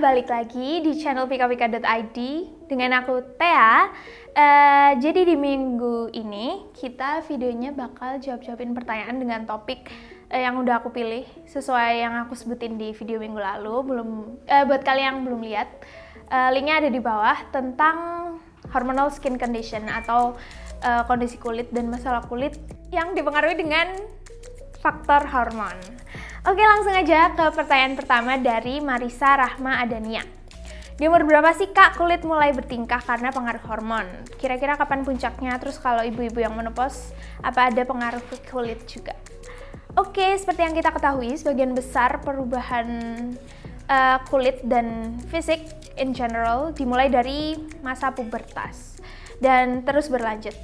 balik lagi di channel pikapika.id dengan aku Thea. Jadi di minggu ini kita videonya bakal jawab-jawabin pertanyaan dengan topik yang udah aku pilih sesuai yang aku sebutin di video minggu lalu. Buat kalian yang belum lihat, linknya ada di bawah tentang hormonal skin condition atau kondisi kulit dan masalah kulit yang dipengaruhi dengan faktor hormon. Oke, langsung aja ke pertanyaan pertama dari Marisa Rahma Adania. Di umur berapa sih Kak kulit mulai bertingkah karena pengaruh hormon? Kira-kira kapan puncaknya? Terus kalau ibu-ibu yang menopause, apa ada pengaruh ke kulit juga? Oke, seperti yang kita ketahui, sebagian besar perubahan kulit dan fisik in general dimulai dari masa pubertas dan terus berlanjut.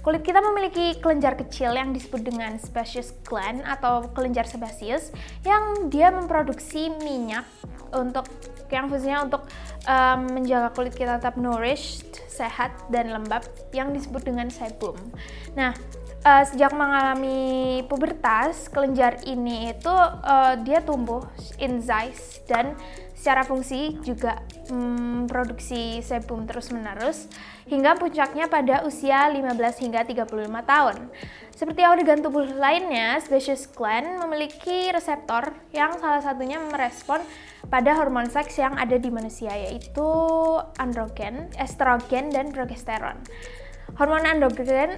Kulit kita memiliki kelenjar kecil yang disebut dengan sebaceous gland atau kelenjar sebaceous yang dia memproduksi minyak yang fungsinya untuk menjaga kulit kita tetap nourished, sehat dan lembab yang disebut dengan sebum. Nah, sejak mengalami pubertas, kelenjar ini itu dia tumbuh in size dan secara fungsi juga produksi sebum terus-menerus hingga puncaknya pada usia 15 hingga 35 tahun. Seperti organ tubuh lainnya, sebaceous gland memiliki reseptor yang salah satunya merespon pada hormon seks yang ada di manusia, yaitu androgen, estrogen, dan progesteron. Hormon androgen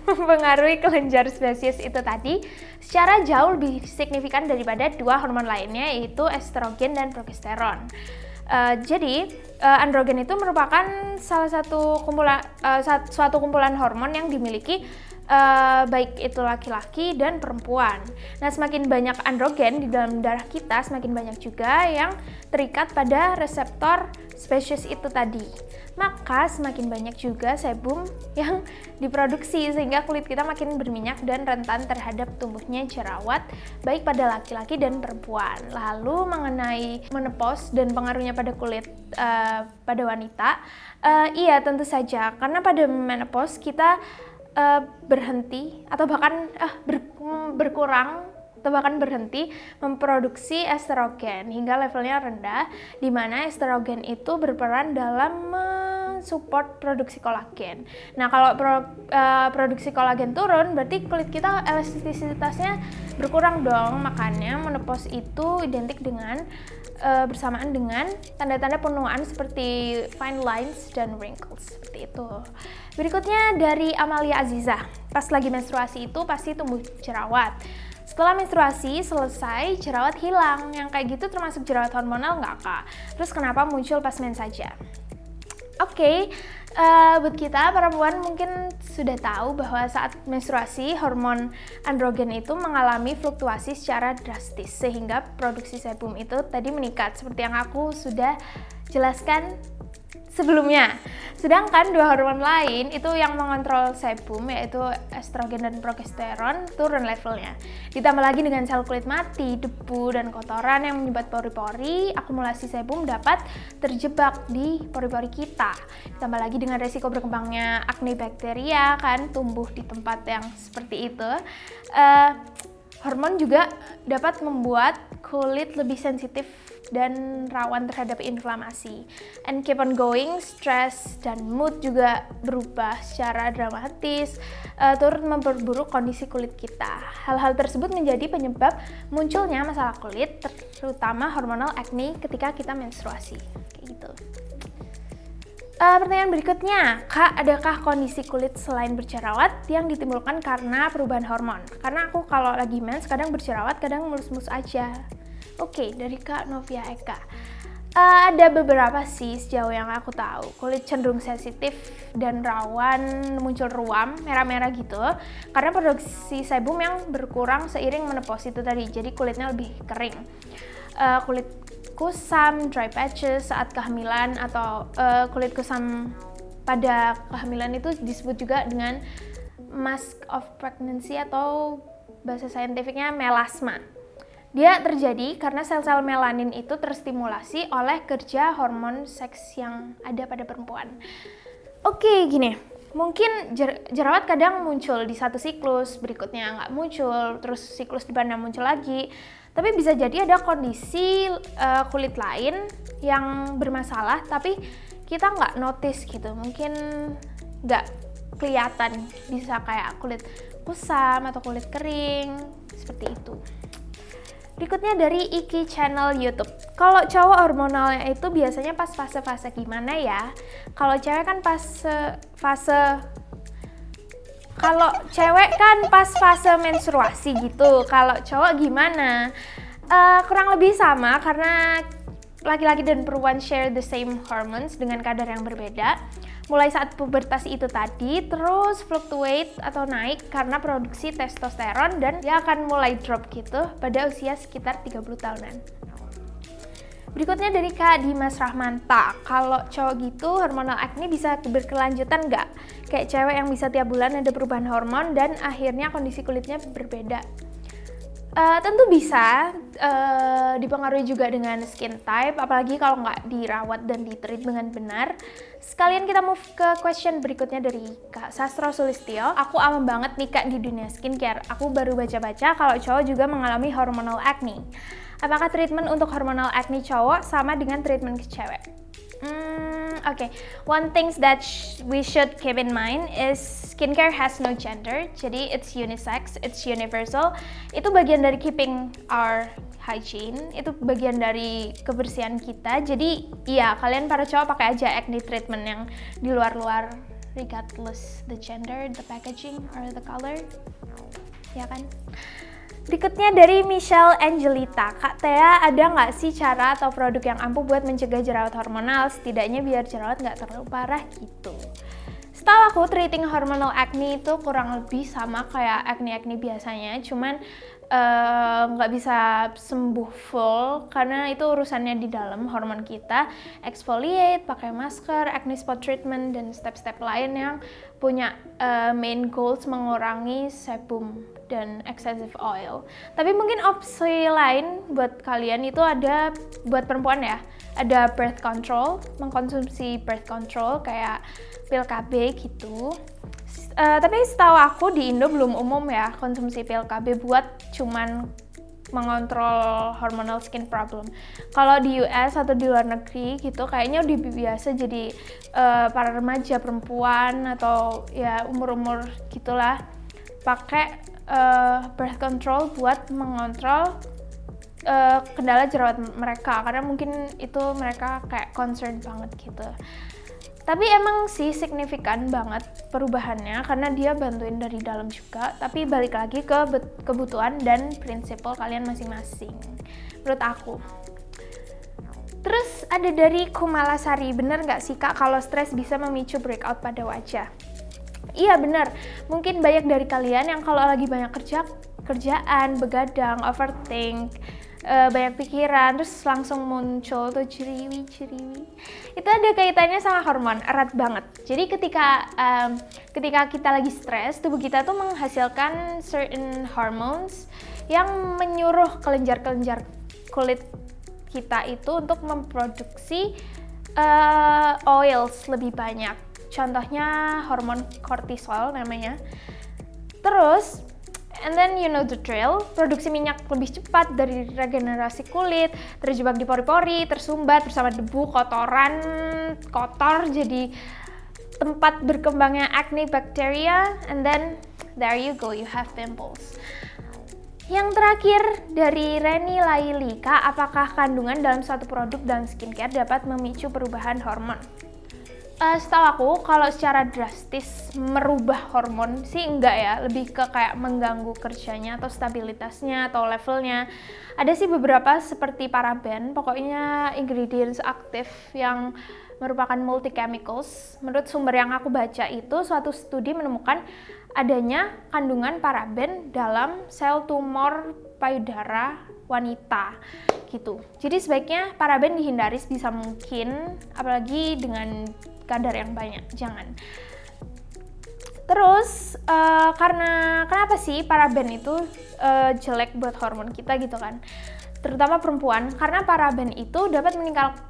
mempengaruhi kelenjar spesies itu tadi secara jauh lebih signifikan daripada dua hormon lainnya, yaitu estrogen dan progesteron. Jadi androgen itu merupakan salah satu suatu kumpulan hormon yang dimiliki baik itu laki-laki dan perempuan. Nah, semakin banyak androgen di dalam darah kita, semakin banyak juga yang terikat pada reseptor spesies itu tadi. Maka semakin banyak juga sebum yang diproduksi sehingga kulit kita makin berminyak dan rentan terhadap tumbuhnya jerawat baik pada laki-laki dan perempuan. Lalu mengenai menopause dan pengaruhnya pada kulit pada wanita, iya tentu saja karena pada menopause kita berhenti atau bahkan berkurang atau bahkan berhenti memproduksi estrogen hingga levelnya rendah, di mana estrogen itu berperan dalam mensupport produksi kolagen. Nah, kalau produksi kolagen turun, berarti kulit kita elastisitasnya berkurang dong. Makanya menopause itu identik dengan bersamaan dengan tanda-tanda penuaan seperti fine lines dan wrinkles, seperti itu. Berikutnya dari Amalia Aziza, pas lagi menstruasi itu pasti tumbuh jerawat. Setelah menstruasi selesai, jerawat hilang. Yang kayak gitu termasuk jerawat hormonal nggak Kak? Terus kenapa muncul pas mens saja? Oke, buat kita perempuan mungkin sudah tahu bahwa saat menstruasi hormon androgen itu mengalami fluktuasi secara drastis sehingga produksi sebum itu tadi meningkat seperti yang aku sudah jelaskan sebelumnya. Sedangkan dua hormon lain itu yang mengontrol sebum, yaitu estrogen dan progesteron, turun levelnya. Ditambah lagi dengan sel kulit mati, debu, dan kotoran yang menyumbat pori-pori, akumulasi sebum dapat terjebak di pori-pori kita. Ditambah lagi dengan resiko berkembangnya akne bakteria kan tumbuh di tempat yang seperti itu. Hormon juga dapat membuat kulit lebih sensitif dan rawan terhadap inflamasi. And keep on going, stres dan mood juga berubah secara dramatis, turut memperburuk kondisi kulit kita. Hal-hal tersebut menjadi penyebab munculnya masalah kulit, terutama hormonal acne ketika kita menstruasi. Kayak gitu. Pertanyaan berikutnya, Kak, adakah kondisi kulit selain berjerawat yang ditimbulkan karena perubahan hormon? Karena aku kalau lagi mens kadang berjerawat, kadang mulus-mulus aja. Oke, dari Kak Novia Eka. Ada beberapa sih sejauh yang aku tahu. Kulit cenderung sensitif dan rawan muncul ruam, merah-merah gitu. Karena produksi sebum yang berkurang seiring menopause itu tadi. Jadi kulitnya lebih kering. Kulit kusam, dry patches saat kehamilan atau kulit kusam pada kehamilan itu disebut juga dengan mask of pregnancy atau bahasa saintifiknya melasma. Dia terjadi karena sel-sel melanin itu terstimulasi oleh kerja hormon seks yang ada pada perempuan. Oke, gini. Mungkin jerawat kadang muncul di satu siklus, berikutnya nggak muncul, terus siklus depannya muncul lagi. Tapi bisa jadi ada kondisi kulit lain yang bermasalah, tapi kita nggak notice gitu, mungkin nggak kelihatan, bisa kayak kulit kusam atau kulit kering, seperti itu. Berikutnya dari Iki Channel YouTube. Kalau cowok hormonalnya itu biasanya pas fase-fase gimana ya? Kalau cewek kan pas fase menstruasi gitu. Kalau cowok gimana? Kurang lebih sama karena laki-laki dan perempuan share the same hormones dengan kadar yang berbeda. Mulai saat pubertas itu tadi, terus fluctuate atau naik karena produksi testosteron dan dia akan mulai drop gitu pada usia sekitar 30 tahunan. Berikutnya dari Kak Dimas Rahmanta, kalau cowok gitu hormonal acne bisa berkelanjutan nggak? Kayak cewek yang bisa tiap bulan ada perubahan hormon dan akhirnya kondisi kulitnya berbeda. Tentu bisa dipengaruhi juga dengan skin type, apalagi kalau nggak dirawat dan ditreat dengan benar. Sekalian kita move ke question berikutnya dari Kak Sastro Sulistyo. Aku aman banget nih Kak di dunia skincare. Aku baru baca-baca kalau cowok juga mengalami hormonal acne. Apakah treatment untuk hormonal acne cowok sama dengan treatment ke cewek? Okay. One thing that we should keep in mind is skincare has no gender, jadi it's unisex, it's universal. Itu bagian dari keeping our hygiene, itu bagian dari kebersihan kita. Jadi ya kalian para cowok pakai aja acne treatment yang di luar-luar, regardless the gender, the packaging, or the color, ya kan? Berikutnya dari Michelle Angelita, Kak Thea, ada nggak sih cara atau produk yang ampuh buat mencegah jerawat hormonal, setidaknya biar jerawat nggak terlalu parah gitu? Setahu aku, treating hormonal acne itu kurang lebih sama kayak acne biasanya, cuman nggak bisa sembuh full karena itu urusannya di dalam hormon kita. Exfoliate, pakai masker, acne spot treatment, dan step-step lain yang punya main goals mengurangi sebum dan excessive oil. Tapi mungkin opsi lain buat kalian itu ada buat perempuan ya, ada birth control, mengkonsumsi birth control kayak pil KB gitu. Tapi setahu aku di Indo belum umum ya konsumsi pil KB buat cuman mengontrol hormonal skin problem. Kalau di US atau di luar negeri gitu kayaknya udah biasa, jadi para remaja perempuan atau ya umur-umur gitulah pakai birth control buat mengontrol kendala jerawat mereka, karena mungkin itu mereka kayak concern banget gitu. Tapi emang sih signifikan banget perubahannya karena dia bantuin dari dalam juga, tapi balik lagi ke kebutuhan dan prinsipal kalian masing-masing menurut aku. Terus ada dari Kumalasari, bener nggak sih Kak kalau stres bisa memicu breakout pada wajah? Iya bener, mungkin banyak dari kalian yang kalau lagi banyak kerjaan, begadang, overthink, banyak pikiran, terus langsung muncul tuh ceriwi. Itu ada kaitannya sama hormon, erat banget. Jadi ketika kita lagi stres, tubuh kita tuh menghasilkan certain hormones yang menyuruh kelenjar-kelenjar kulit kita itu untuk memproduksi oils lebih banyak. Contohnya hormon kortisol namanya. Terus and then you know the drill, produksi minyak lebih cepat dari regenerasi kulit, terjebak di pori-pori, tersumbat bersama debu, kotor, jadi tempat berkembangnya acne bacteria, and then there you go, you have pimples. Yang terakhir dari Reni Laili, Kak, apakah kandungan dalam suatu produk dalam skincare dapat memicu perubahan hormon? Setahu aku kalau secara drastis merubah hormon sih enggak ya, lebih ke kayak mengganggu kerjanya atau stabilitasnya atau levelnya. Ada sih beberapa seperti paraben, pokoknya ingredients aktif yang merupakan multi chemicals. Menurut sumber yang aku baca itu suatu studi menemukan adanya kandungan paraben dalam sel tumor payudara wanita gitu. Jadi sebaiknya paraben dihindari sebisa mungkin, apalagi dengan kadar yang banyak, jangan. Terus karena kenapa sih paraben itu jelek buat hormon kita gitu kan? terutama perempuan, karena paraben itu dapat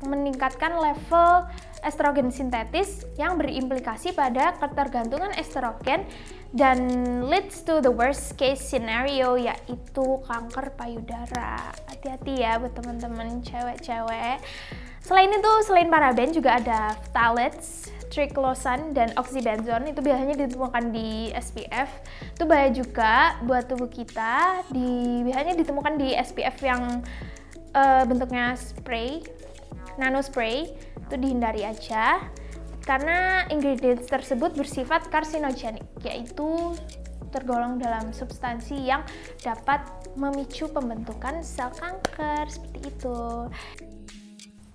meningkatkan level estrogen sintetis yang berimplikasi pada ketergantungan estrogen dan leads to the worst case scenario, yaitu kanker payudara. Hati-hati ya buat teman-teman cewek-cewek. Selain itu, selain paraben juga ada phthalates, triclosan, dan oxybenzone. Itu biasanya ditemukan di SPF. Itu bahaya juga buat tubuh kita. Biasanya ditemukan di SPF yang bentuknya spray, nano spray. Itu dihindari aja karena ingredients tersebut bersifat karsinogenik, yaitu tergolong dalam substansi yang dapat memicu pembentukan sel kanker, seperti itu.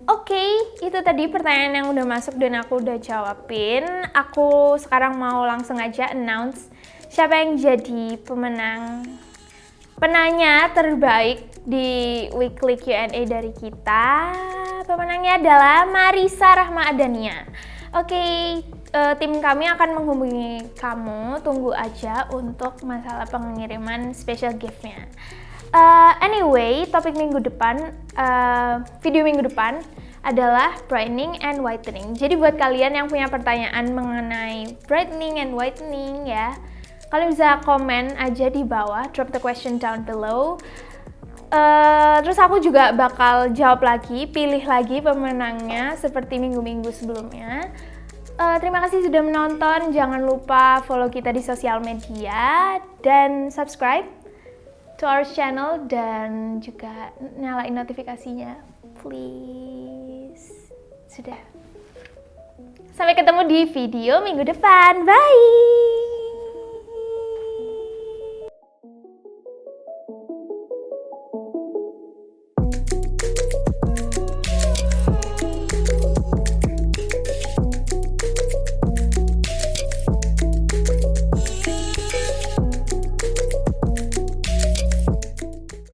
Oke, itu tadi pertanyaan yang udah masuk dan aku udah jawabin. Aku sekarang mau langsung aja announce siapa yang jadi penanya terbaik di weekly Q&A dari kita. Pemenangnya adalah Marisa Rahma Adania. Oke, tim kami akan menghubungi kamu. Tunggu aja untuk masalah pengiriman special gift-nya. Anyway, topik minggu depan, video minggu depan adalah brightening and whitening. Jadi buat kalian yang punya pertanyaan mengenai brightening and whitening ya, kalian bisa komen aja di bawah, drop the question down below. Terus aku juga bakal jawab lagi, pilih lagi pemenangnya seperti minggu-minggu sebelumnya. Terima kasih sudah menonton, jangan lupa follow kita di sosial media dan subscribe to our channel dan juga nyalain notifikasinya, please. Sudah. Sampai ketemu di video minggu depan. Bye!